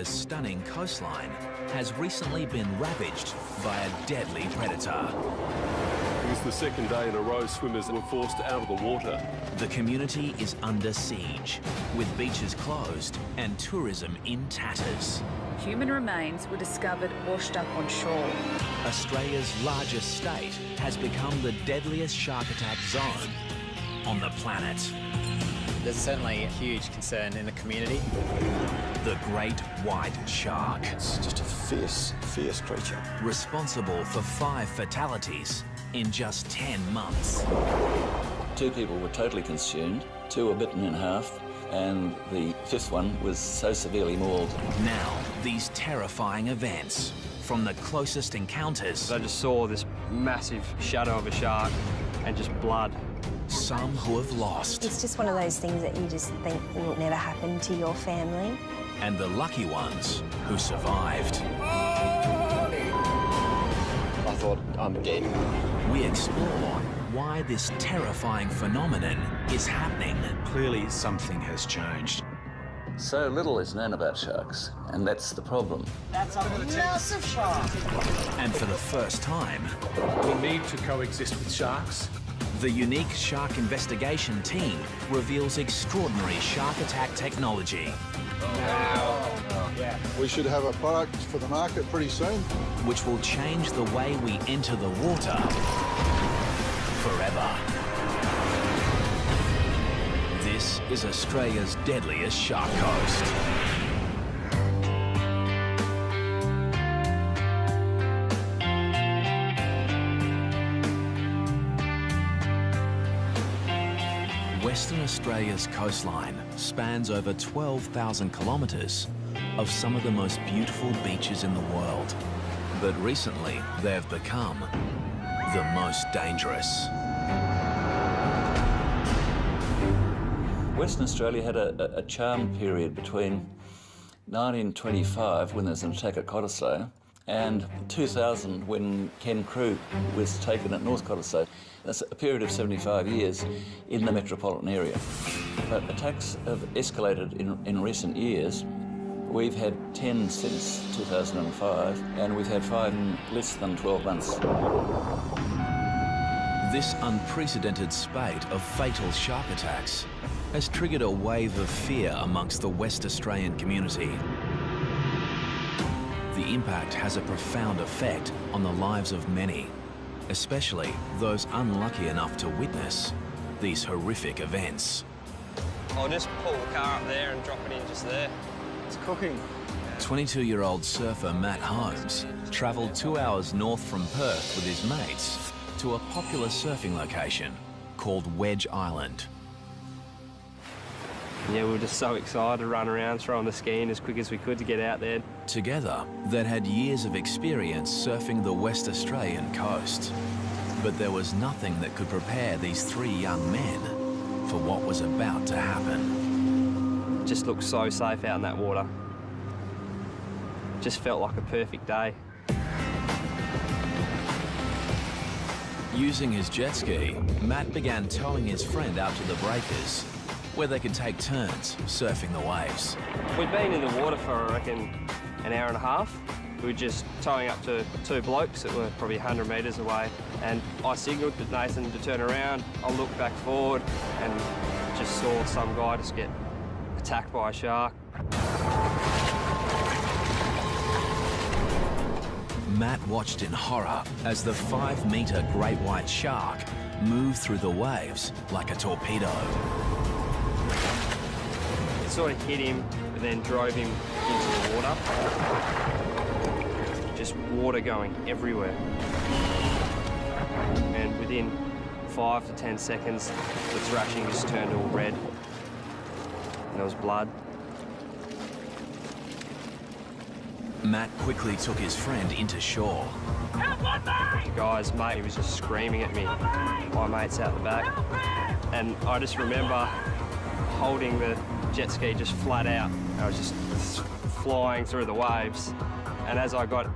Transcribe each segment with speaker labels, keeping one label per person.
Speaker 1: Australia's stunning coastline has recently been ravaged by a deadly predator.
Speaker 2: It was the second day in a row swimmers were forced out of the water.
Speaker 1: The community is under siege, with beaches closed and tourism in tatters.
Speaker 3: Human remains were discovered washed up on shore.
Speaker 1: Australia's largest state has become the deadliest shark attack zone on the planet.
Speaker 4: There's certainly a huge concern in the community.
Speaker 1: The great white shark.
Speaker 5: It's just a fierce, fierce creature.
Speaker 1: Responsible for 5 fatalities in just 10 months.
Speaker 5: 2 people were totally consumed, 2 were bitten in half, and the 5th one was so severely mauled.
Speaker 1: Now, these terrifying events, from the closest encounters,
Speaker 6: I just saw this massive shadow of a shark and just blood.
Speaker 1: Some who have lost.
Speaker 7: It's just one of those things that you just think will never happen to your family.
Speaker 1: And the lucky ones who survived.
Speaker 5: I thought, I'm dead.
Speaker 1: We explore why this terrifying phenomenon is happening.
Speaker 8: Clearly something has changed.
Speaker 5: So little is known about sharks, and that's the problem.
Speaker 9: That's a massive shark.
Speaker 1: And for the first time,
Speaker 8: We need to coexist with sharks.
Speaker 1: the unique shark investigation team reveals extraordinary shark attack technology,
Speaker 10: We should have a product for the market pretty soon.
Speaker 1: which will change the way we enter the water forever. This is Australia's deadliest shark coast. Western Australia's coastline spans over 12,000 kilometres of some of the most beautiful beaches in the world. But recently, they've become the most dangerous.
Speaker 5: Western Australia had a charm period between 1925, when there was an attack at Cottesloe, and 2000, when Ken Crew was taken at North Cottesloe. That's a period of 75 years in the metropolitan area. But attacks have escalated in recent years. We've had 10 since 2005, and we've had 5 in less than 12 months.
Speaker 1: This unprecedented spate of fatal shark attacks has triggered a wave of fear amongst the West Australian community. The impact has a profound effect on the lives of many, especially those unlucky enough to witness these horrific events.
Speaker 6: I'll just pull the car up there and drop it in just there.
Speaker 10: It's cooking.
Speaker 1: 22-year-old surfer Matt Holmes travelled 2 hours north from Perth with his mates to a popular surfing location called Wedge Island.
Speaker 6: Yeah, we were just so excited to run around throwing the ski in as quick as we could to get out there.
Speaker 1: Together, they'd had years of experience surfing the West Australian coast. But there was nothing that could prepare these 3 young men for what was about to happen.
Speaker 6: It just looked so safe out in that water. Just felt like a perfect day.
Speaker 1: Using his jet ski, Matt began towing his friend out to the breakers, where they could take turns surfing the waves.
Speaker 6: We'd been in the water for, I reckon, an hour and a half. We were just towing up to 2 blokes that were probably 100 metres away, and I signalled to Nathan to turn around. I looked back forward and just saw some guy just get attacked by a shark.
Speaker 1: Matt watched in horror as the 5-metre great white shark moved through the waves like a torpedo.
Speaker 6: It sort of hit him and then drove him into the water. Just water going everywhere. And within 5 to 10 seconds, the thrashing just turned all red. And there was blood.
Speaker 1: Matt quickly took his friend into shore.
Speaker 6: The guy's mate, he was just screaming at me. My mate's out the back. And I just remember holding the jet ski just flat out. I was just flying through the waves. And as I got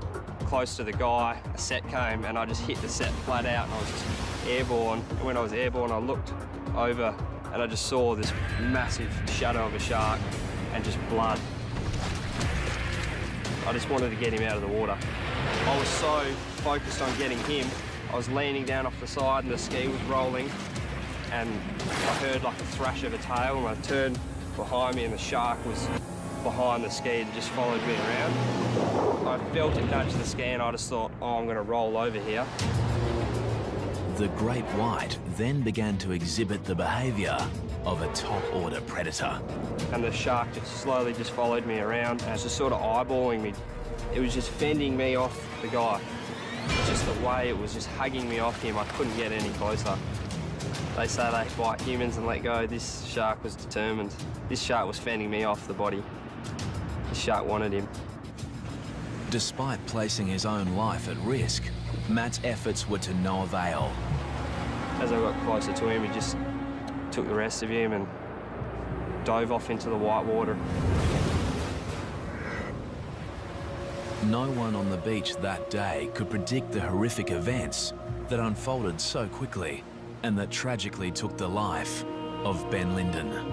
Speaker 6: close to the guy, a set came and I just hit the set flat out and I was just airborne. And when I was airborne, I looked over and I just saw this massive shadow of a shark and just blood. I just wanted to get him out of the water. I was so focused on getting him, I was leaning down off the side and the ski was rolling, and I heard like a thrash of a tail, and I turned behind me and the shark was behind the ski and just followed me around. I felt it nudge the ski and I just thought, oh, I'm going to roll over here.
Speaker 1: The great white then began to exhibit the behaviour of a top-order predator.
Speaker 6: And the shark just slowly just followed me around and was just sort of eyeballing me. It was just fending me off the guy. Just the way it was just hugging me off him, I couldn't get any closer. They say they bite humans and let go. This shark was determined. This shark was fending me off the body. This shark wanted him.
Speaker 1: Despite placing his own life at risk, Matt's efforts were to no avail.
Speaker 6: As I got closer to him, he just took the rest of him and dove off into the white water.
Speaker 1: No one on the beach that day could predict the horrific events that unfolded so quickly and that tragically took the life of Ben Linden.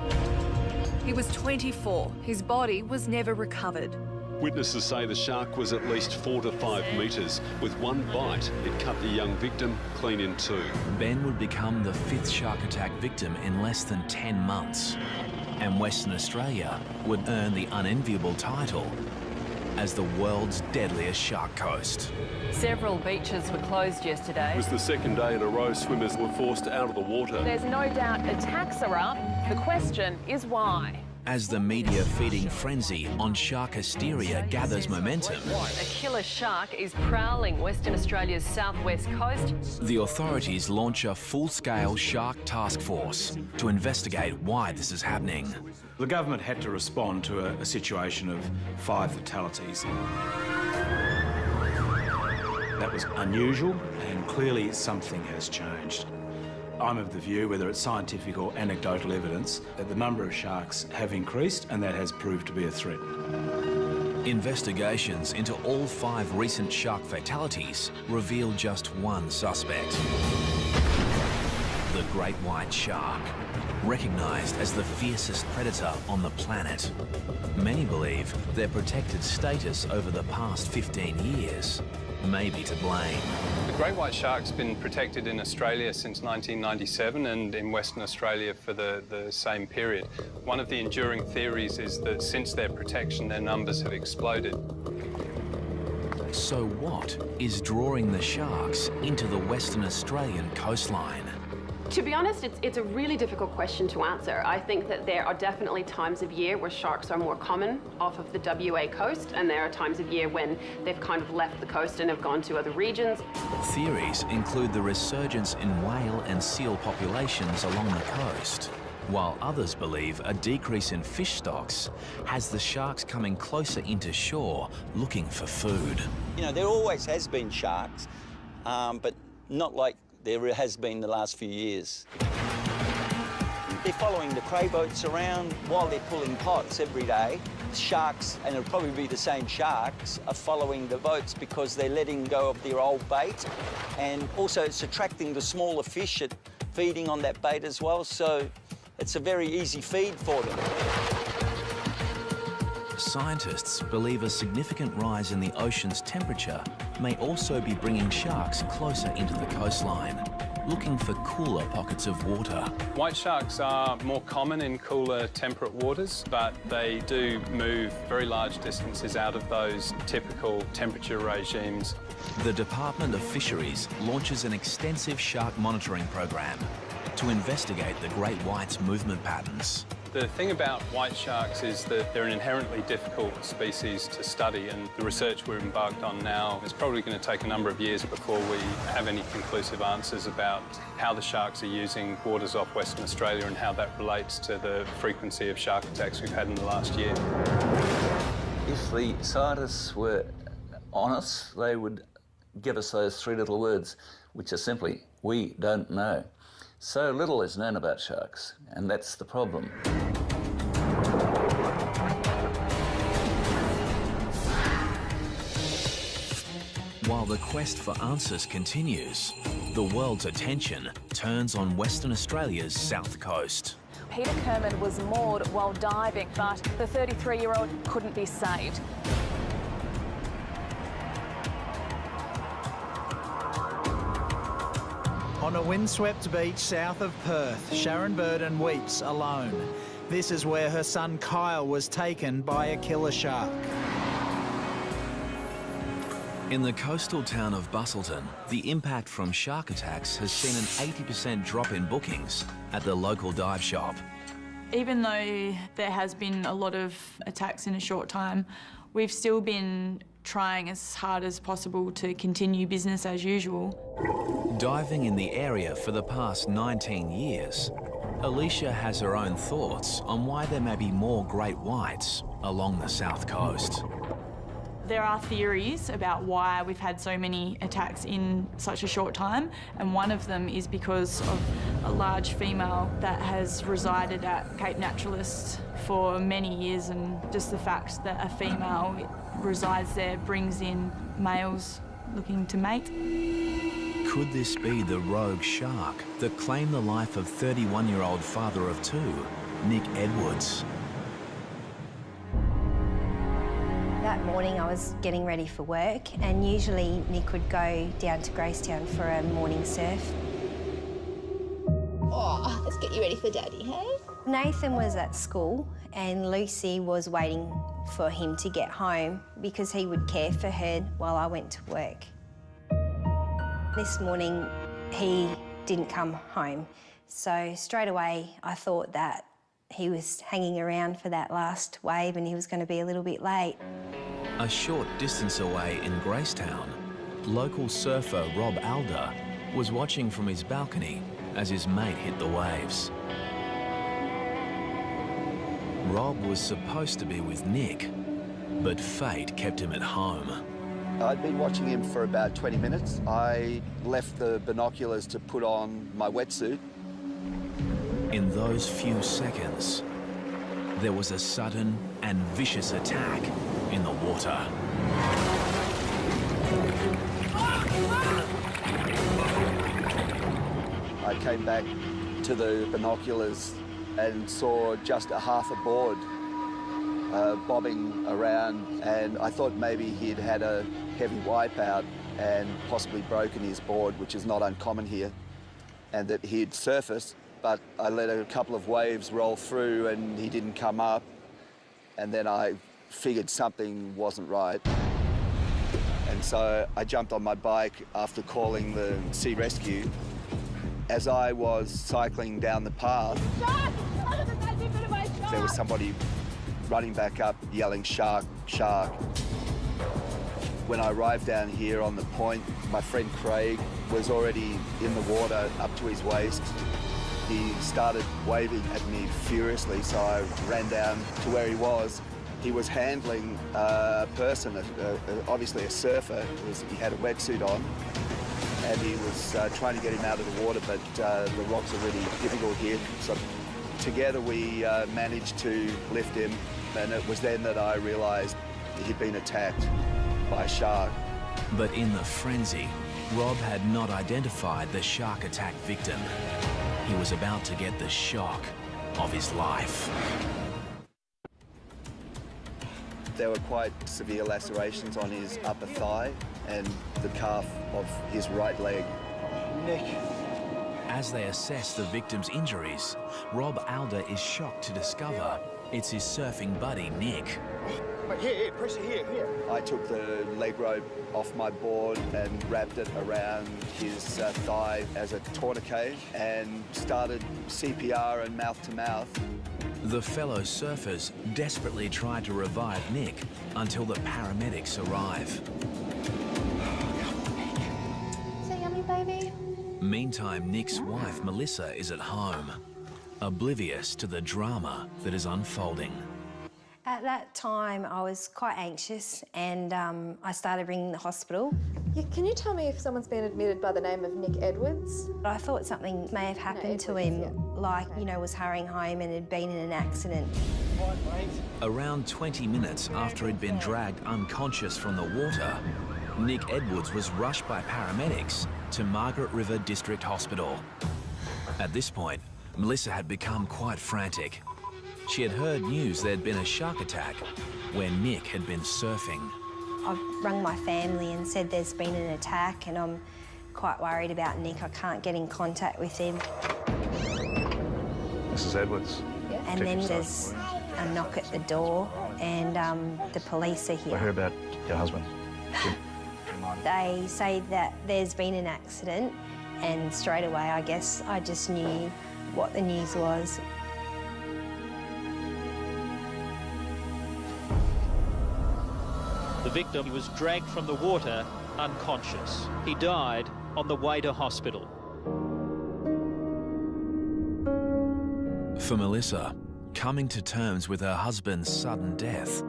Speaker 3: He was 24. His body was never recovered.
Speaker 2: Witnesses say the shark was at least 4 to 5 metres. With one bite, it cut the young victim clean in two.
Speaker 1: Ben would become the 5th shark attack victim in less than 10 months, and Western Australia would earn the unenviable title as the world's deadliest shark coast.
Speaker 11: Several beaches were closed yesterday.
Speaker 2: It was the second day in a row swimmers were forced out of the water.
Speaker 11: There's no doubt attacks are up. The question is why.
Speaker 1: As the media feeding frenzy on shark hysteria gathers momentum,
Speaker 11: A killer shark is prowling Western Australia's southwest coast.
Speaker 1: the authorities launch a full-scale shark task force to investigate why this is happening.
Speaker 8: The government had to respond to a situation of 5 fatalities. That was unusual, and clearly something has changed. I'm of the view, whether it's scientific or anecdotal evidence, that the number of sharks have increased, and that has proved to be a threat.
Speaker 1: Investigations into all 5 recent shark fatalities reveal just one suspect. The great white shark, recognised as the fiercest predator on the planet. Many believe their protected status over the past 15 years may be to blame.
Speaker 12: The great white shark's been protected in Australia since 1997 and in Western Australia for the same period. One of the enduring theories is that since their protection, their numbers have exploded.
Speaker 1: So what is drawing the sharks into the Western Australian coastline?
Speaker 13: To be honest, it's a really difficult question to answer. I think that there are definitely times of year where sharks are more common off of the WA coast, and there are times of year when they've kind of left the coast and have gone to other regions.
Speaker 1: Theories include the resurgence in whale and seal populations along the coast, while others believe a decrease in fish stocks has the sharks coming closer into shore looking for food.
Speaker 14: You know, there always has been sharks, but not like there has been the last few years. They're following the prey boats around while they're pulling pots every day. Sharks, and it'll probably be the same sharks, are following the boats because they're letting go of their old bait. And also it's attracting the smaller fish at feeding on that bait as well, so it's a very easy feed for them.
Speaker 1: Scientists believe a significant rise in the ocean's temperature may also be bringing sharks closer into the coastline, looking for cooler pockets of water.
Speaker 12: White sharks are more common in cooler temperate waters, but they do move very large distances out of those typical temperature regimes.
Speaker 1: The Department of Fisheries launches an extensive shark monitoring program to investigate the great white's movement patterns.
Speaker 12: The thing about white sharks is that they're an inherently difficult species to study, and the research we're embarked on now is probably going to take a number of years before we have any conclusive answers about how the sharks are using waters off Western Australia and how that relates to the frequency of shark attacks we've had in the last year.
Speaker 5: If the scientists were honest, they would give us those 3 little words, which are simply, we don't know. So little is known about sharks, and that's the problem.
Speaker 1: While the quest for answers continues, the world's attention turns on Western Australia's south coast.
Speaker 3: Peter Kerman was moored while diving, but the 33-year-old couldn't be saved.
Speaker 15: On a windswept beach south of Perth, Sharon Burden weeps alone. This is where her son Kyle was taken by a killer shark.
Speaker 1: In the coastal town of Bustleton, the impact from shark attacks has seen an 80% drop in bookings at the local dive shop.
Speaker 16: Even though there has been a lot of attacks in a short time, we've still been trying as hard as possible to continue business as usual.
Speaker 1: Diving in the area for the past 19 years, Alicia has her own thoughts on why there may be more great whites along the south coast.
Speaker 16: There are theories about why we've had so many attacks in such a short time, and one of them is because of a large female that has resided at Cape Naturalist for many years, and just the fact that a female resides there brings in males looking to mate.
Speaker 1: Could this be the rogue shark that claimed the life of 31-year-old father of two, Nick Edwards?
Speaker 7: That morning I was getting ready for work, and usually Nick would go down to Gracetown for a morning surf.
Speaker 17: Oh, let's get you ready for Daddy, hey?
Speaker 7: Nathan was at school and Lucy was waiting for him to get home because he would care for her while I went to work. This morning he didn't come home, so straight away I thought that he was hanging around for that last wave and he was going to be a little bit late.
Speaker 1: A short distance away in Gracetown, local surfer Rob Alder was watching from his balcony as his mate hit the waves. Rob was supposed to be with Nick, but fate kept him at home.
Speaker 18: I'd been watching him for about 20 minutes. I left the binoculars to put on my wetsuit.
Speaker 1: In those few seconds, there was a sudden and vicious attack in the water.
Speaker 18: I came back to the binoculars and saw just a half a board bobbing around, and I thought maybe he'd had a heavy wipeout and possibly broken his board, which is not uncommon here, and that he'd surfaced. But I let a couple of waves roll through and he didn't come up, and then I figured something wasn't right. And so I jumped on my bike after calling the sea rescue. As I was cycling down the path, there was somebody running back up yelling, "Shark, shark." When I arrived down here on the point, my friend Craig was already in the water up to his waist. He started waving at me furiously, so I ran down to where he was. He was handling a person, obviously a surfer. He had a wetsuit on, and he was trying to get him out of the water, but the rocks are really difficult here. So together we managed to lift him, and it was then that I realised he'd been attacked by a shark.
Speaker 1: But in the frenzy, Rob had not identified the shark attack victim. He was about to get the shock of his life.
Speaker 18: There were quite severe lacerations on his upper thigh and the calf of his right leg.
Speaker 1: Nick. As they assess the victim's injuries, Rob Alder is shocked to discover it's his surfing buddy, Nick.
Speaker 18: Here, pressure here. I took the leg rope off my board and wrapped it around his thigh as a tourniquet and started CPR and mouth-to-mouth.
Speaker 1: The fellow surfers desperately tried to revive Nick until the paramedics arrive.
Speaker 17: Is it yummy, baby?
Speaker 1: Meantime, Nick's wife, Melissa, is at home, oblivious to the drama that is unfolding.
Speaker 7: At that time, I was quite anxious and I started ringing the hospital.
Speaker 17: Yeah, can you tell me if someone's been admitted by the name of Nick Edwards?
Speaker 7: I thought something may have happened to him, like, you know, was hurrying home and had been in an accident.
Speaker 1: Around 20 minutes after he'd been dragged unconscious from the water, Nick Edwards was rushed by paramedics to Margaret River District Hospital. At this point, Melissa had become quite frantic. She had heard news there'd been a shark attack where Nick had been surfing.
Speaker 7: I've rung my family and said there's been an attack and I'm quite worried about Nick. I can't get in contact with him.
Speaker 19: Mrs. Edwards.
Speaker 7: And then there's a knock at the door and the police are here.
Speaker 19: I hear about your husband.
Speaker 7: They say that there's been an accident and straight away, I guess, I just knew what the news was.
Speaker 20: The victim was dragged from the water unconscious. He died on the way to hospital.
Speaker 1: For Melissa, coming to terms with her husband's sudden death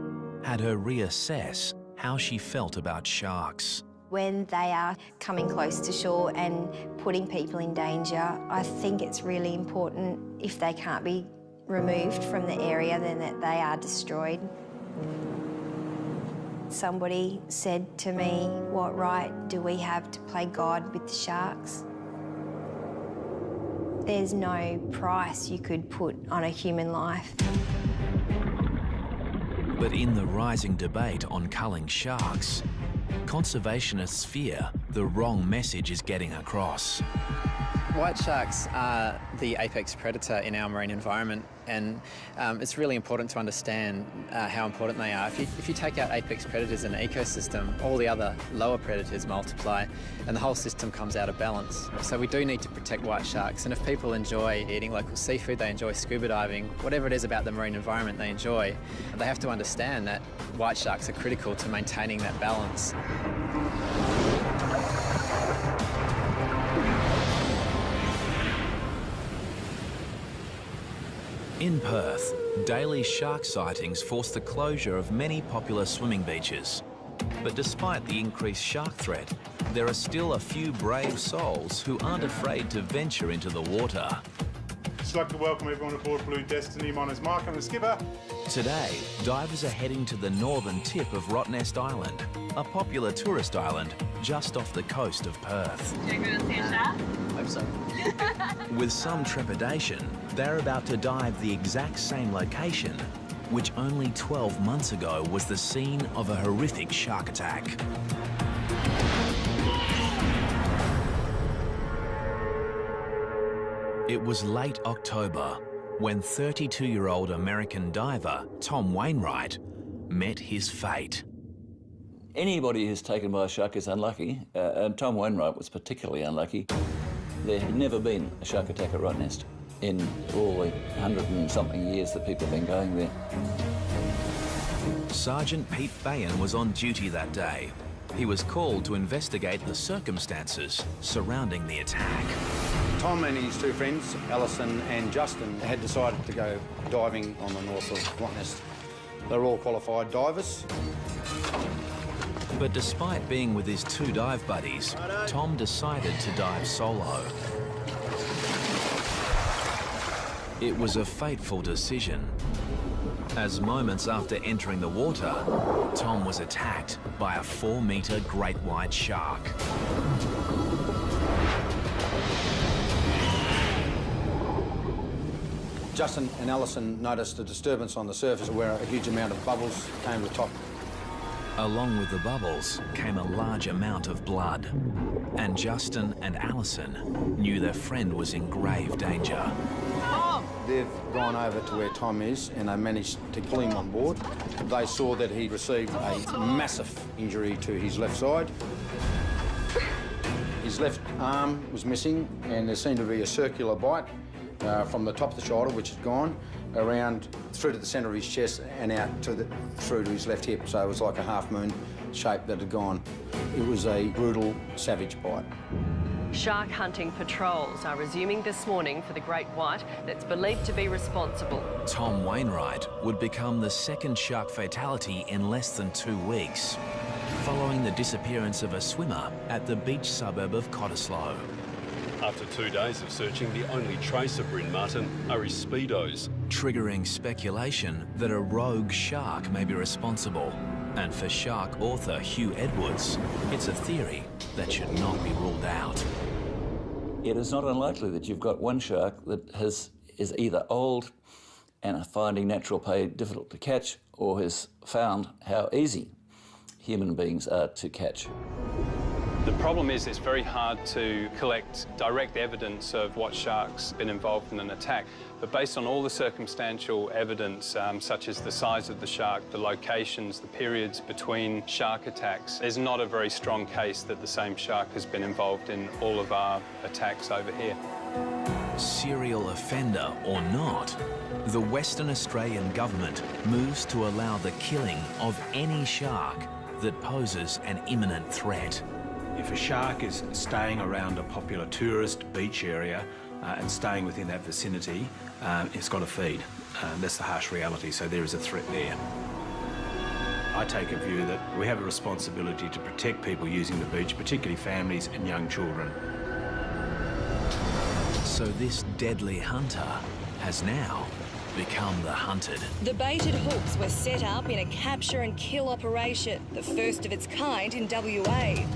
Speaker 1: had her reassess how she felt about sharks.
Speaker 7: When they are coming close to shore and putting people in danger, I think it's really important, if they can't be removed from the area, then that they are destroyed. Somebody said to me, what right do we have to play God with the sharks? There's no price you could put on a human life.
Speaker 1: But in the rising debate on culling sharks, conservationists fear the wrong message is getting across.
Speaker 4: White sharks are the apex predator in our marine environment, and it's really important to understand how important they are. If you take out apex predators in an ecosystem, all the other lower predators multiply and the whole system comes out of balance. So we do need to protect white sharks, and if people enjoy eating local seafood, they enjoy scuba diving, whatever it is about the marine environment they enjoy, they have to understand that white sharks are critical to maintaining that balance.
Speaker 1: In Perth, daily shark sightings forced the closure of many popular swimming beaches. But despite the increased shark threat, there are still a few brave souls who aren't afraid to venture into the water.
Speaker 21: I'd like to welcome everyone aboard Blue Destiny. My name's Mark, I'm the skipper.
Speaker 1: Today, divers are heading to the northern tip of Rottnest Island, a popular tourist island just off the coast of Perth.
Speaker 11: Do you want to see a shark?
Speaker 4: Hope so.
Speaker 1: With some trepidation, they're about to dive the exact same location, which only 12 months ago was the scene of a horrific shark attack. It was late October when 32-year-old American diver Tom Wainwright met his fate.
Speaker 5: Anybody who's taken by a shark is unlucky, and Tom Wainwright was particularly unlucky. There had never been a shark attack at Rottnest in all the 100 and something years that people have been going there.
Speaker 1: Sergeant Pete Bayan was on duty that day. He was called to investigate the circumstances surrounding the attack.
Speaker 22: Tom and his two friends, Alison and Justin, had decided to go diving on the north of Rottnest. They're all qualified divers.
Speaker 1: But despite being with his two dive buddies, Tom decided to dive solo. It was a fateful decision, as moments after entering the water, Tom was attacked by a 4-metre great white shark.
Speaker 22: Justin and Alison noticed a disturbance on the surface where a huge amount of bubbles came to the top.
Speaker 1: Along with the bubbles came a large amount of blood, and Justin and Alison knew their friend was in grave danger.
Speaker 22: They've gone over to where Tom is and they managed to pull him on board. They saw that he'd received a massive injury to his left side. His left arm was missing and there seemed to be a circular bite from the top of the shoulder, which had gone around through to the centre of his chest and out to through to his left hip. So it was like a half-moon shape that had gone. It was a brutal, savage bite.
Speaker 11: Shark hunting patrols are resuming this morning for the great white that's believed to be responsible.
Speaker 1: Tom Wainwright would become the second shark fatality in less than 2 weeks, following the disappearance of a swimmer at the beach suburb of Cottesloe.
Speaker 2: After 2 days of searching, the only trace of Bryn Martin are his speedos,
Speaker 1: triggering speculation that a rogue shark may be responsible. And for shark author Hugh Edwards, it's a theory that should not be ruled out.
Speaker 5: It is not unlikely that you've got one shark that is either old and finding natural prey difficult to catch, or has found how easy human beings are to catch.
Speaker 12: The problem is it's very hard to collect direct evidence of what shark's been involved in an attack. But based on all the circumstantial evidence, such as the size of the shark, the locations, the periods between shark attacks, there's not a very strong case that the same shark has been involved in all of our attacks over here.
Speaker 1: Serial offender or not, the Western Australian government moves to allow the killing of any shark that poses an imminent threat.
Speaker 8: If a shark is staying around a popular tourist beach area and staying within that vicinity, it's got to feed. That's the harsh reality, so there is a threat there. I take a view that we have a responsibility to protect people using the beach, particularly families and young children.
Speaker 1: So this deadly hunter has now become the hunted.
Speaker 9: The baited hooks were set up in a capture and kill operation, the first of its kind in WA.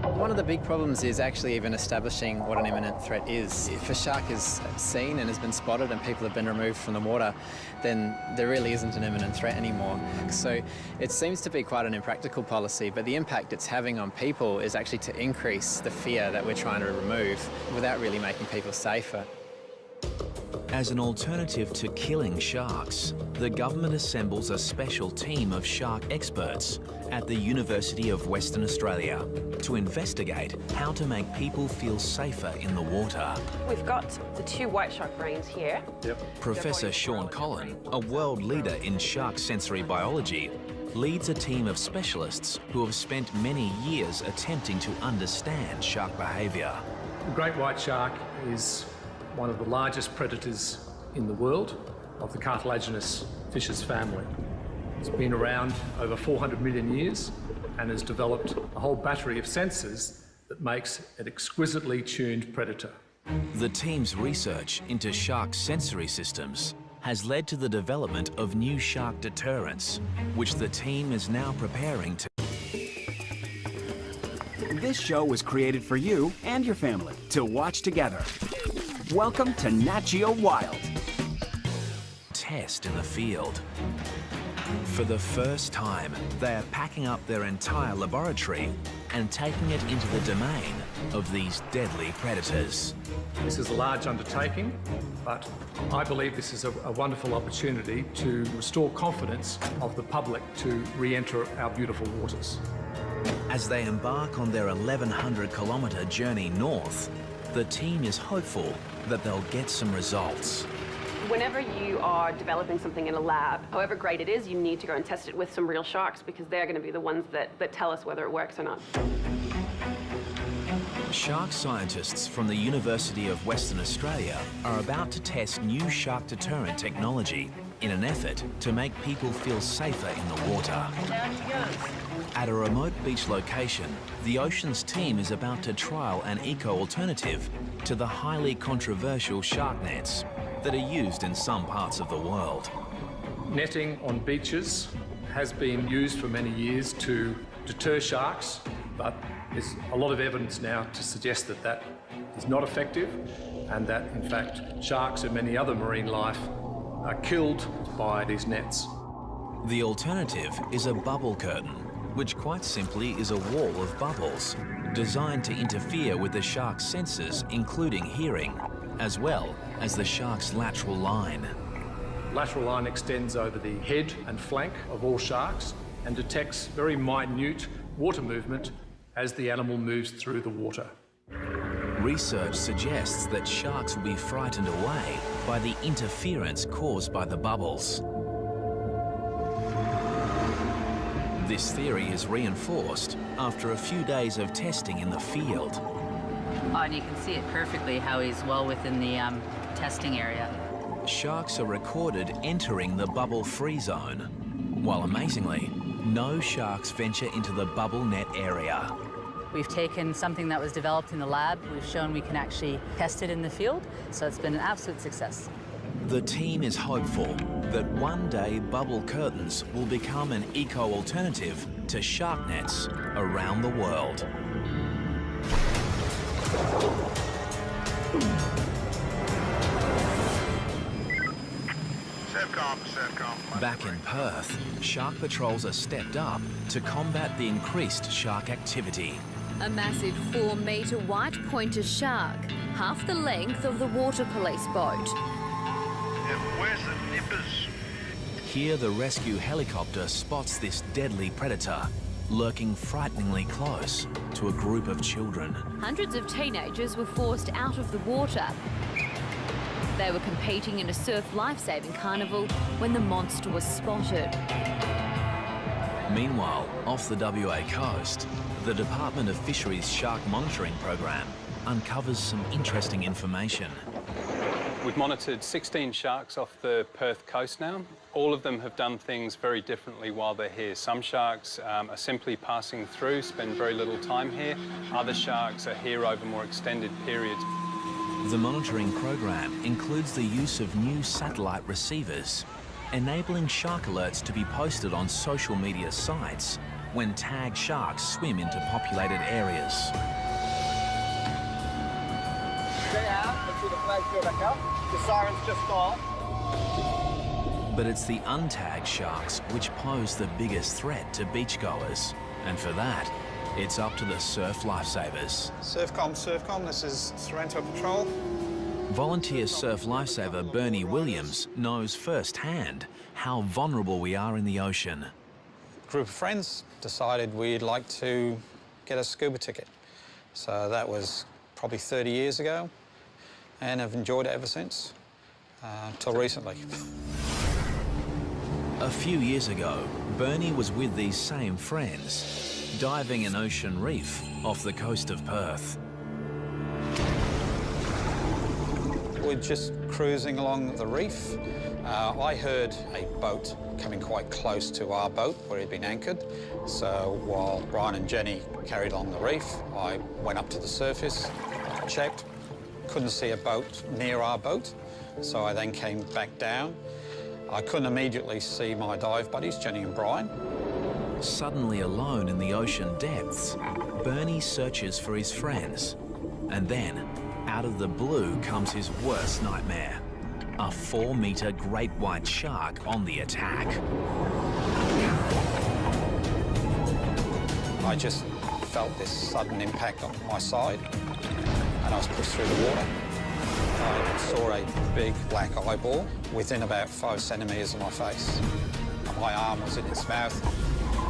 Speaker 4: One of the big problems is actually even establishing what an imminent threat is. If a shark is seen and has been spotted and people have been removed from the water, then there really isn't an imminent threat anymore. So it seems to be quite an impractical policy, but the impact it's having on people is actually to increase the fear that we're trying to remove without really making people safer.
Speaker 1: As an alternative to killing sharks, the government assembles a special team of shark experts at the University of Western Australia to investigate how to make people feel safer in the water.
Speaker 13: We've got the 2 white shark brains here.
Speaker 1: Professor Sean Collin, a world leader in shark sensory biology, leads a team of specialists who have spent many years attempting to understand shark behaviour.
Speaker 10: The great white shark is one of the largest predators in the world of the cartilaginous fishes family. It's been around over 400 million years and has developed a whole battery of sensors that makes an exquisitely tuned predator.
Speaker 1: The team's research into shark sensory systems has led to the development of new shark deterrents, which the team is now preparing to.
Speaker 23: This show was created for you and your family to watch together. Welcome to Nat Geo Wild.
Speaker 1: Test in the field. For the first time, they are packing up their entire laboratory and taking it into the domain of these deadly predators.
Speaker 10: This is a large undertaking, but I believe this is a wonderful opportunity to restore confidence of the public to re-enter our beautiful waters.
Speaker 1: As they embark on their 1,100-kilometre journey north, the team is hopeful that they'll get some results.
Speaker 13: Whenever you are developing something in a lab, however great it is, you need to go and test it with some real sharks because they're going to be the ones that tell us whether it works or not.
Speaker 1: Shark scientists from the University of Western Australia are about to test new shark deterrent technology in an effort to make people feel safer in the water. At a remote beach location, the Oceans team is about to trial an eco-alternative to the highly controversial shark nets that are used in some parts of the world.
Speaker 10: Netting on beaches has been used for many years to deter sharks, but there's a lot of evidence now to suggest that that is not effective and that, in fact, sharks and many other marine life are killed by these nets.
Speaker 1: The alternative is a bubble curtain, which quite simply is a wall of bubbles designed to interfere with the shark's senses, including hearing, as well as the shark's lateral line.
Speaker 10: Lateral line extends over the head and flank of all sharks and detects very minute water movement as the animal moves through the water.
Speaker 1: Research suggests that sharks will be frightened away by the interference caused by the bubbles. This theory is reinforced after a few days of testing in the field.
Speaker 24: And you can see it perfectly how he's well within the testing area.
Speaker 1: Sharks are recorded entering the bubble-free zone, while amazingly, no sharks venture into the bubble net area.
Speaker 24: We've taken something that was developed in the lab, we've shown we can actually test it in the field, so it's been an absolute success.
Speaker 1: The team is hopeful that one day bubble curtains will become an eco-alternative to shark nets around the world. Back in Perth, shark patrols are stepped up to combat the increased shark activity.
Speaker 3: A massive 4-metre white pointer shark, half the length of the water police boat.
Speaker 6: Where's the nippers?
Speaker 1: Here, the rescue helicopter spots this deadly predator, lurking frighteningly close to a group of children.
Speaker 3: Hundreds of teenagers were forced out of the water. They were competing in a surf lifesaving carnival when the monster was spotted.
Speaker 1: Meanwhile, off the WA coast, the Department of Fisheries Shark Monitoring Program uncovers some interesting information.
Speaker 12: We've monitored 16 sharks off the Perth coast now. All of them have done things very differently while they're here. Some sharks are simply passing through, spend very little time here. Other sharks are here over more extended periods.
Speaker 1: The monitoring program includes the use of new satellite receivers, enabling shark alerts to be posted on social media sites when tagged sharks swim into populated areas.
Speaker 6: Stay out until the flags go back up. The siren's just gone.
Speaker 1: But it's the untagged sharks which pose the biggest threat to beachgoers. And for that, it's up to the surf lifesavers.
Speaker 14: Surfcom, this is Sorrento Patrol.
Speaker 1: Volunteer surf lifesaver Bernie Williams knows firsthand how vulnerable we are in the ocean.
Speaker 22: A group of friends decided we'd like to get a scuba ticket. So that was probably 30 years ago, and I've enjoyed it ever since, till recently.
Speaker 1: A few years ago, Bernie was with these same friends, diving an ocean reef off the coast of Perth.
Speaker 22: We're just cruising along the reef. I heard a boat coming quite close to our boat where he'd been anchored. So while Brian and Jenny carried on the reef, I went up to the surface, checked, couldn't see a boat near our boat. So I then came back down. I couldn't immediately see my dive buddies, Jenny and Brian.
Speaker 1: Suddenly alone in the ocean depths, Bernie searches for his friends. And then, out of the blue comes his worst nightmare. A 4-metre great white shark on the attack.
Speaker 22: I just felt this sudden impact on my side, and I was pushed through the water. I saw a big black eyeball within about 5 centimetres of my face. My arm was in its mouth,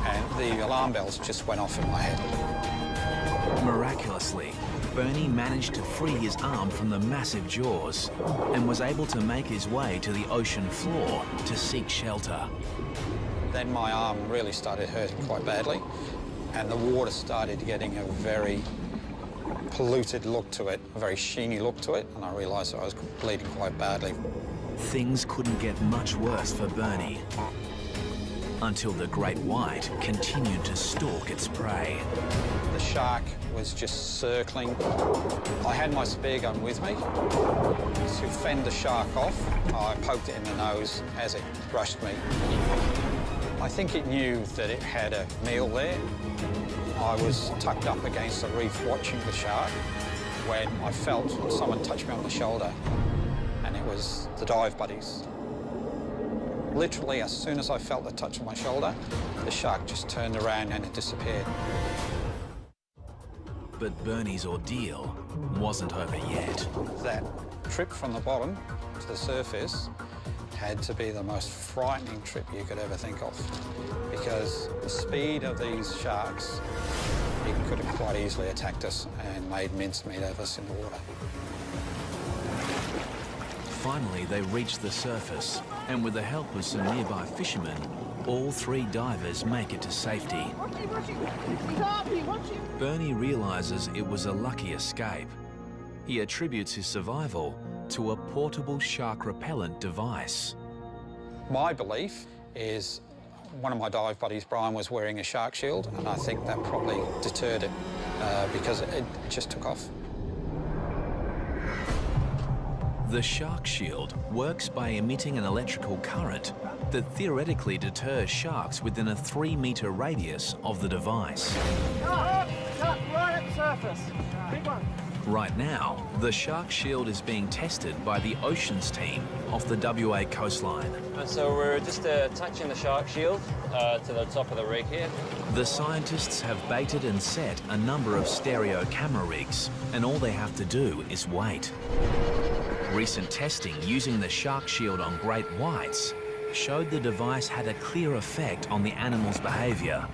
Speaker 22: and the alarm bells just went off in my head.
Speaker 1: Miraculously, Bernie managed to free his arm from the massive jaws and was able to make his way to the ocean floor to seek shelter.
Speaker 22: Then my arm really started hurting quite badly, and the water started getting a very polluted look to it, a very sheeny look to it, and I realised that I was bleeding quite badly.
Speaker 1: Things couldn't get much worse for Bernie until the great white continued to stalk its prey.
Speaker 22: The shark was just circling. I had my spear gun with me. To fend the shark off, I poked it in the nose as it brushed me. I think it knew that it had a meal there. I was tucked up against the reef watching the shark when I felt someone touch me on the shoulder, and it was the dive buddies. Literally, as soon as I felt the touch of my shoulder, the shark just turned around and it disappeared.
Speaker 1: But Bernie's ordeal wasn't over yet.
Speaker 22: That trip from the bottom to the surface had to be the most frightening trip you could ever think of, because the speed of these sharks, it could have quite easily attacked us and made mincemeat of us in the water.
Speaker 1: Finally, they reached the surface, and with the help of some nearby fishermen, all 3 divers make it to safety. Bernie realises it was a lucky escape. He attributes his survival to a portable shark repellent device.
Speaker 22: My belief is one of my dive buddies, Brian, was wearing a shark shield, and I think that probably deterred it because it just took off.
Speaker 1: The shark shield works by emitting an electrical current that theoretically deters sharks within a 3-metre radius of the device.
Speaker 6: Shark right at the surface. Big one.
Speaker 1: Right now, the shark shield is being tested by the oceans team off the WA coastline.
Speaker 15: So we're just attaching the shark shield to the top of the rig here.
Speaker 1: The scientists have baited and set a number of stereo camera rigs, and all they have to do is wait. Recent testing using the shark shield on great whites showed the device had a clear effect on the animal's behaviour.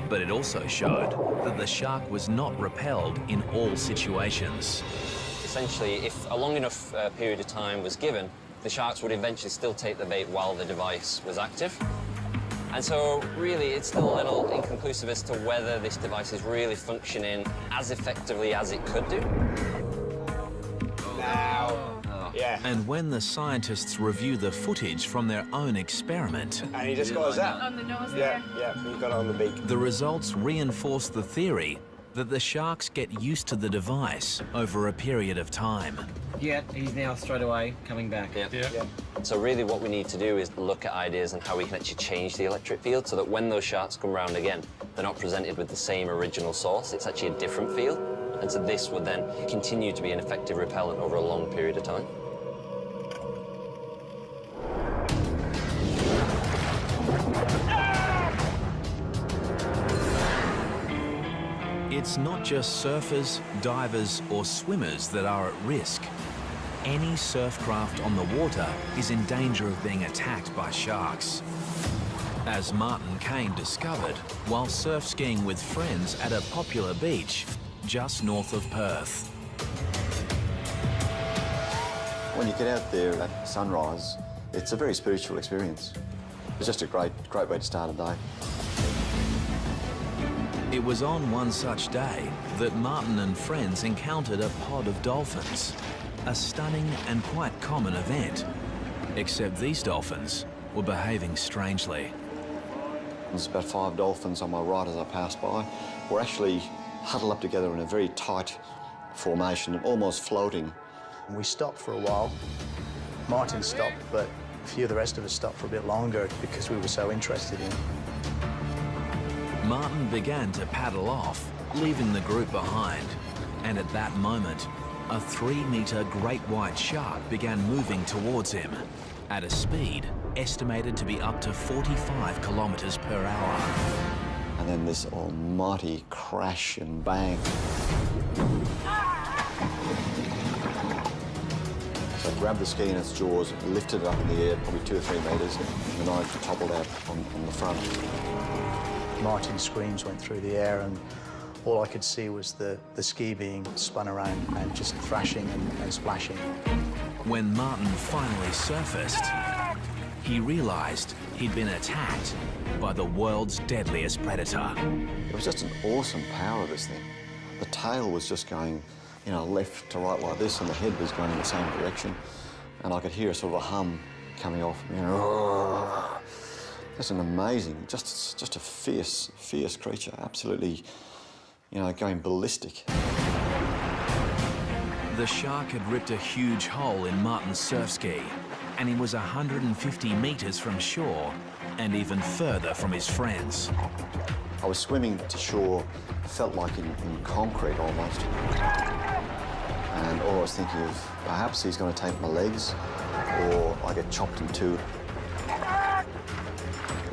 Speaker 1: But it also showed that the shark was not repelled in all situations.
Speaker 15: Essentially, if a long enough period of time was given, the sharks would eventually still take the bait while the device was active. And so, really, it's still a little inconclusive as to whether this device is really functioning as effectively as it could do.
Speaker 6: Yeah.
Speaker 1: And when the scientists review the footage from their own experiment...
Speaker 6: And he just got us out.
Speaker 13: On the nose
Speaker 6: Yeah, he got it on the beak.
Speaker 1: The results reinforce the theory that the sharks get used to the device over a period of time.
Speaker 16: Yeah, he's now straight away coming back.
Speaker 15: Yeah. So really what we need to do is look at ideas on how we can actually change the electric field so that when those sharks come round again, they're not presented with the same original source. It's actually a different field. And so this would then continue to be an effective repellent over a long period of time.
Speaker 1: It's not just surfers, divers or swimmers that are at risk. Any surf craft on the water is in danger of being attacked by sharks. As Martin Kane discovered while surf skiing with friends at a popular beach just north of Perth.
Speaker 17: When you get out there at sunrise, it's a very spiritual experience. It's just a great way to start a day.
Speaker 1: It was on one such day that Martin and friends encountered a pod of dolphins, a stunning and quite common event. Except these dolphins were behaving strangely.
Speaker 17: There's about 5 dolphins on my right as I passed by. We're actually huddled up together in a very tight formation, almost floating.
Speaker 19: We stopped for a while. Martin stopped, but a few of the rest of us stopped for a bit longer because we were so interested in it.
Speaker 1: Martin began to paddle off, leaving the group behind. And at that moment, a 3-metre great white shark began moving towards him at a speed estimated to be up to 45 kilometres per hour.
Speaker 17: And then this almighty crash and bang. So I grabbed the ski in its jaws, lifted it up in the air, probably 2 or 3 metres, and then I toppled out on the front.
Speaker 19: Martin's screams went through the air, and all I could see was the ski being spun around and just thrashing and splashing.
Speaker 1: When Martin finally surfaced, he realised he'd been attacked by the world's deadliest predator.
Speaker 17: It was just an awesome power of this thing. The tail was just going, you know, left to right like this, and the head was going in the same direction. And I could hear a sort of a hum coming off, you know. Just an amazing, just a fierce creature, absolutely, you know, going ballistic.
Speaker 1: The shark had ripped a huge hole in Martin's surf ski, and he was 150 metres from shore and even further from his friends.
Speaker 17: I was swimming to shore, felt like in concrete almost. And all I was thinking of, perhaps he's going to take my legs, or I get chopped in two.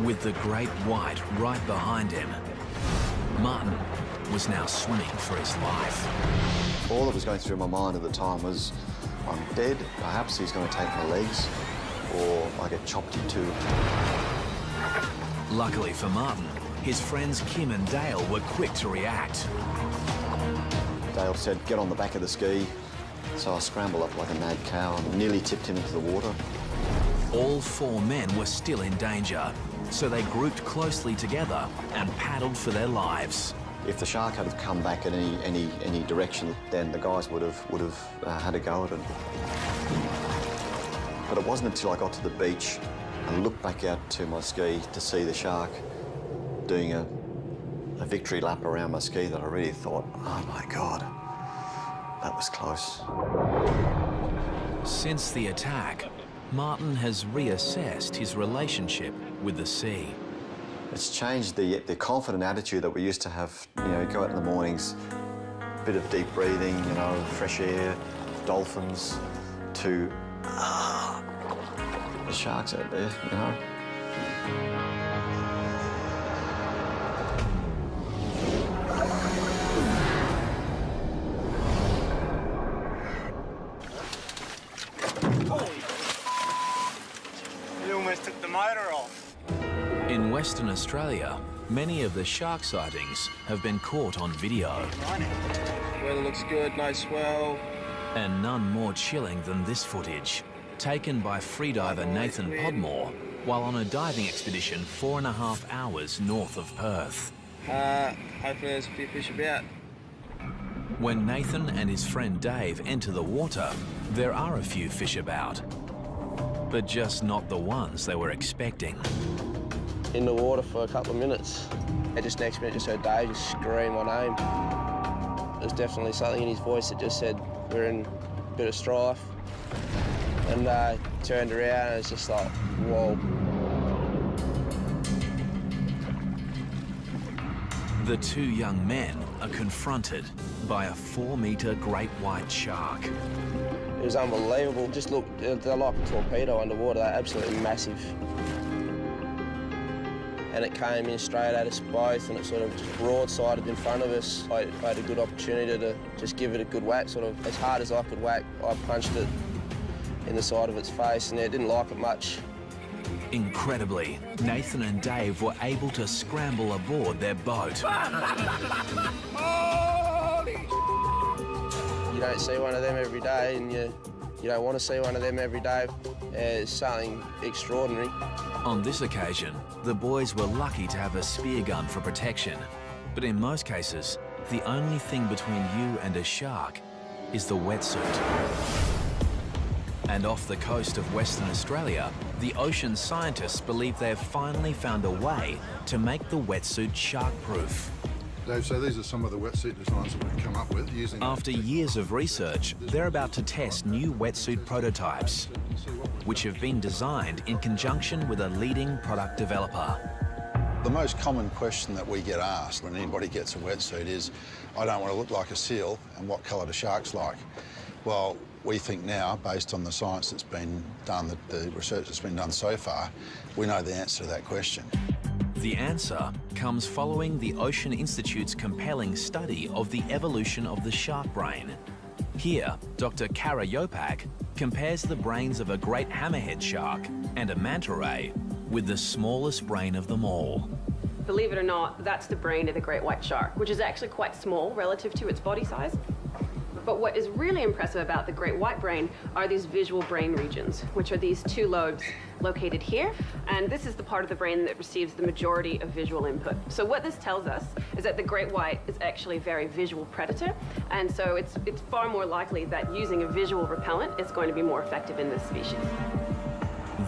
Speaker 1: With the great white right behind him, Martin was now swimming for his life.
Speaker 17: All that was going through my mind at the time was, I'm dead, perhaps he's going to take my legs, or I get chopped in two.
Speaker 1: Luckily for Martin, his friends Kim and Dale were quick to react.
Speaker 17: Dale said, get on the back of the ski. So I scrambled up like a mad cow and nearly tipped him into the water.
Speaker 1: All 4 men were still in danger, so they grouped closely together and paddled for their lives.
Speaker 17: If the shark had come back in any direction, then the guys would have had a go at it. But it wasn't until I got to the beach and looked back out to my ski to see the shark doing a victory lap around my ski that I really thought, oh my God, that was close.
Speaker 1: Since the attack, Martin has reassessed his relationship with the sea.
Speaker 17: It's changed the confident attitude that we used to have, you know, go out in the mornings, bit of deep breathing, you know, fresh air, dolphins, to the sharks out there, you know.
Speaker 6: You almost took the motor off.
Speaker 1: In Western Australia, many of the shark sightings have been caught on video.
Speaker 6: Weather looks good, no swell.
Speaker 1: And none more chilling than this footage, taken by freediver Nathan Podmore while on a diving expedition 4.5 hours north of Perth.
Speaker 6: Hopefully there's a few fish about.
Speaker 1: When Nathan and his friend Dave enter the water, there are a few fish about, but just not the ones they were expecting.
Speaker 6: In the water for a couple of minutes. And just next minute, just heard Dave just scream my name. There was definitely something in his voice that just said, we're in a bit of strife. And turned around and it's just like, whoa.
Speaker 1: The two young men are confronted by a 4-metre great white shark.
Speaker 6: It was unbelievable. Just look, they're like a torpedo underwater. They're absolutely massive. And it came in straight at us both, and it sort of just broadsided in front of us. I had a good opportunity to just give it a good whack, sort of as hard as I could whack. I punched it in the side of its face, and it didn't like it much.
Speaker 1: Incredibly, Nathan and Dave were able to scramble aboard their boat.
Speaker 6: You don't see one of them every day, and you don't want to see one of them every day. It's something extraordinary.
Speaker 1: On this occasion, the boys were lucky to have a spear gun for protection. But in most cases, the only thing between you and a shark is the wetsuit. And off the coast of Western Australia, the ocean scientists believe they've finally found a way to make the wetsuit shark-proof.
Speaker 7: Dave, so these are some of the wetsuit designs that we've come up with using...
Speaker 1: After years of research, they're about to test new wetsuit prototypes, which have been designed in conjunction with a leading product developer.
Speaker 7: The most common question that we get asked when anybody gets a wetsuit is, I don't want to look like a seal, and what colour do sharks like? Well, we think now, based on the science that's been done, the research that's been done so far, we know the answer to that question.
Speaker 1: The answer comes following the Ocean Institute's compelling study of the evolution of the shark brain. Here, Dr. Kara Yopak compares the brains of a great hammerhead shark and a manta ray with the smallest brain of them all.
Speaker 13: Believe it or not, that's the brain of the great white shark, which is actually quite small relative to its body size. But what is really impressive about the great white brain are these visual brain regions, which are these two lobes located here. And this is the part of the brain that receives the majority of visual input. So what this tells us is that the great white is actually a very visual predator. And so it's far more likely that using a visual repellent is going to be more effective in this species.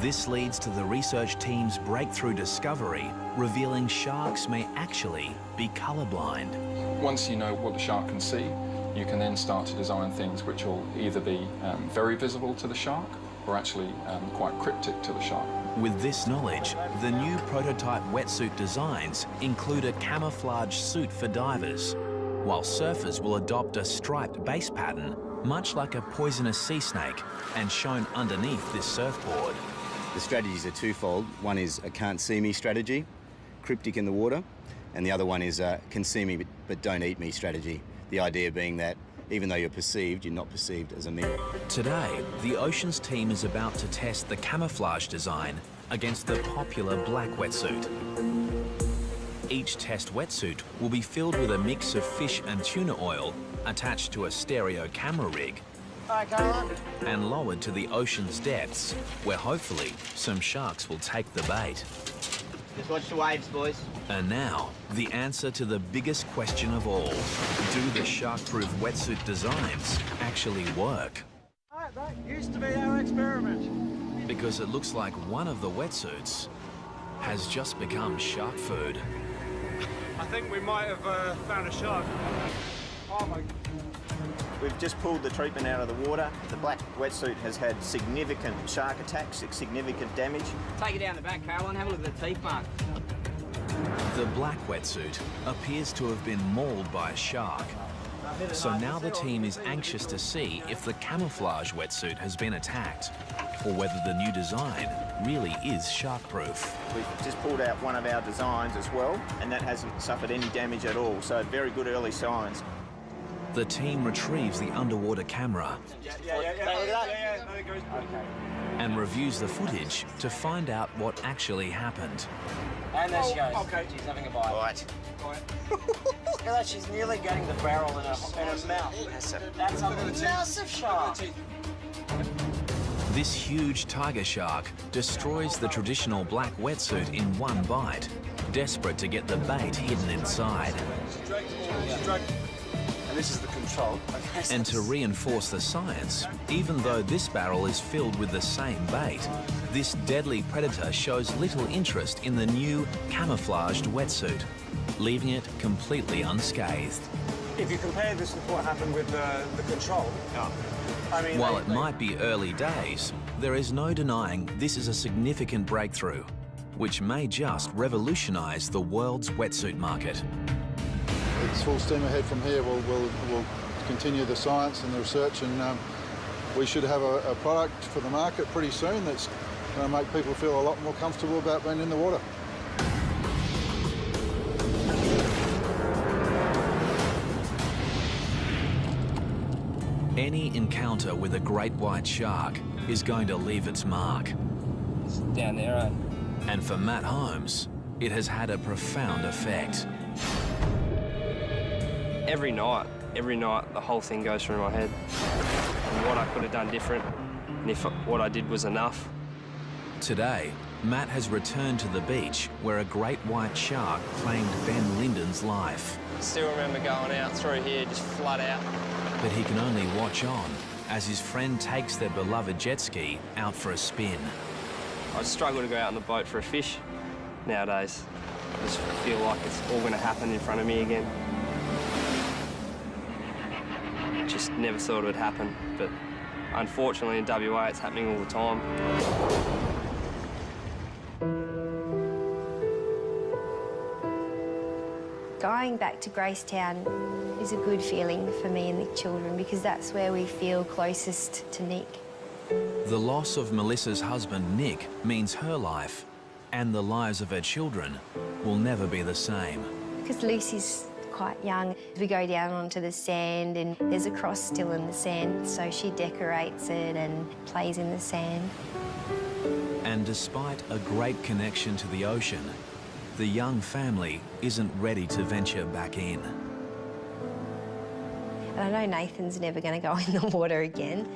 Speaker 1: This leads to the research team's breakthrough discovery, revealing sharks may actually be colorblind.
Speaker 18: Once you know what the shark can see, you can then start to design things which will either be very visible to the shark or actually quite cryptic to the shark.
Speaker 1: With this knowledge, the new prototype wetsuit designs include a camouflage suit for divers, while surfers will adopt a striped base pattern, much like a poisonous sea snake, and shown underneath this surfboard.
Speaker 20: The strategies are twofold. One is a can't see me strategy, cryptic in the water, and the other one is a can see me but don't eat me strategy. The idea being that even though you're perceived, you're not perceived as a meal.
Speaker 1: Today, the Oceans team is about to test the camouflage design against the popular black wetsuit. Each test wetsuit will be filled with a mix of fish and tuna oil attached to a stereo camera rig and lowered to the ocean's depths, where hopefully some sharks will take the bait.
Speaker 6: Just watch the waves, boys.
Speaker 1: And now, the answer to the biggest question of all. Do the shark-proof wetsuit designs actually work?
Speaker 6: That used to be our experiment.
Speaker 1: Because it looks like one of the wetsuits has just become shark food.
Speaker 6: I think we might have found a shark. Oh my...
Speaker 21: We've just pulled the treatment out of the water. The black wetsuit has had significant shark attacks, significant damage.
Speaker 16: Take it down the back, Caroline. Have a look at the teeth mark.
Speaker 1: The black wetsuit appears to have been mauled by a shark, So now the team is anxious to see if the camouflage wetsuit has been attacked, or whether the new design really is shark-proof.
Speaker 21: We've just pulled out one of our designs as well, and that hasn't suffered any damage at all, so very good early signs.
Speaker 1: The team retrieves the underwater camera and reviews the footage to find out what actually happened.
Speaker 16: And there she goes. Okay. She's having a bite.
Speaker 21: Right.
Speaker 16: Look at that, she's nearly getting the barrel in her mouth. That's a massive shark.
Speaker 1: This huge tiger shark destroys the traditional black wetsuit in one bite, desperate to get the bait hidden inside.
Speaker 16: And this is the control. Okay,
Speaker 1: And to reinforce the science, even though this barrel is filled with the same bait, this deadly predator shows little interest in the new camouflaged wetsuit, leaving it completely unscathed.
Speaker 16: If you compare this with what happened with the control, I mean...
Speaker 1: While it might be early days, there is no denying this is a significant breakthrough, which may just revolutionise the world's wetsuit market.
Speaker 7: It's full steam ahead from here. We'll continue the science and the research, and we should have a product for the market pretty soon that's going to make people feel a lot more comfortable about being in the water.
Speaker 1: Any encounter with a great white shark is going to leave its mark.
Speaker 16: It's down there, eh?
Speaker 1: And for Matt Holmes, it has had a profound effect.
Speaker 6: Every night, the whole thing goes through my head. And what I could have done different, and if what I did was enough.
Speaker 1: Today, Matt has returned to the beach where a great white shark claimed Ben Linden's life.
Speaker 6: Still remember going out through here, just flat out.
Speaker 1: But he can only watch on as his friend takes their beloved jet ski out for a spin.
Speaker 6: I struggle to go out on the boat for a fish nowadays. I just feel like it's all going to happen in front of me again. Just never thought it would happen, but unfortunately in WA it's happening all the time.
Speaker 2: Going back to Gracetown is a good feeling for me and the children because that's where we feel closest to Nick.
Speaker 1: The loss of Melissa's husband, Nick, means her life and the lives of her children will never be the same.
Speaker 2: Because Lucy's quite young, we go down onto the sand and there's a cross still in the sand, so she decorates it and plays in the sand.
Speaker 1: And despite a great connection to the ocean, the young family isn't ready to venture back in.
Speaker 2: And I know Nathan's never going to go in the water again.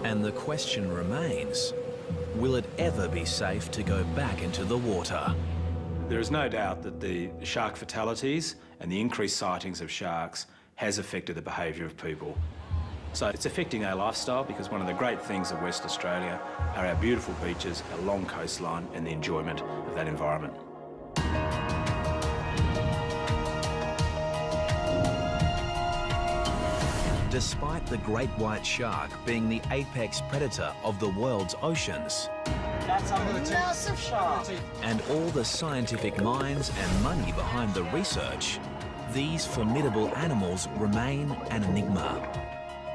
Speaker 1: And the question remains, will it ever be safe to go back into the water?
Speaker 5: There is no doubt that the shark fatalities and the increased sightings of sharks has affected the behaviour of people. So it's affecting our lifestyle because one of the great things of West Australia are our beautiful beaches, our long coastline and the enjoyment of that environment.
Speaker 1: Despite the great white shark being the apex predator of the world's oceans,
Speaker 16: That's a massive shark.
Speaker 1: and all the scientific minds and money behind the research, these formidable animals remain an enigma.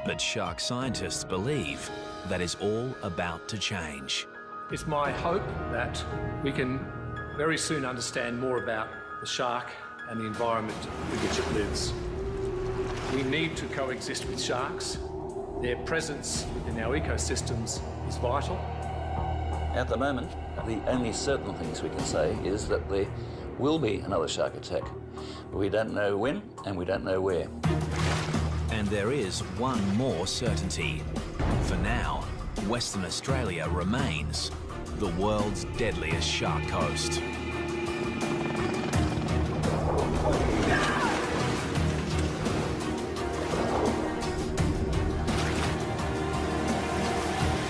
Speaker 1: But shark scientists believe that is all about to change.
Speaker 10: It's my hope that we can very soon understand more about the shark and the environment in which it lives. We need to coexist with sharks. Their presence within our ecosystems is vital.
Speaker 8: At the moment, the only certain things we can say is that there will be another shark attack. We don't know when and we don't know where.
Speaker 1: And there is one more certainty. For now, Western Australia remains the world's deadliest shark coast.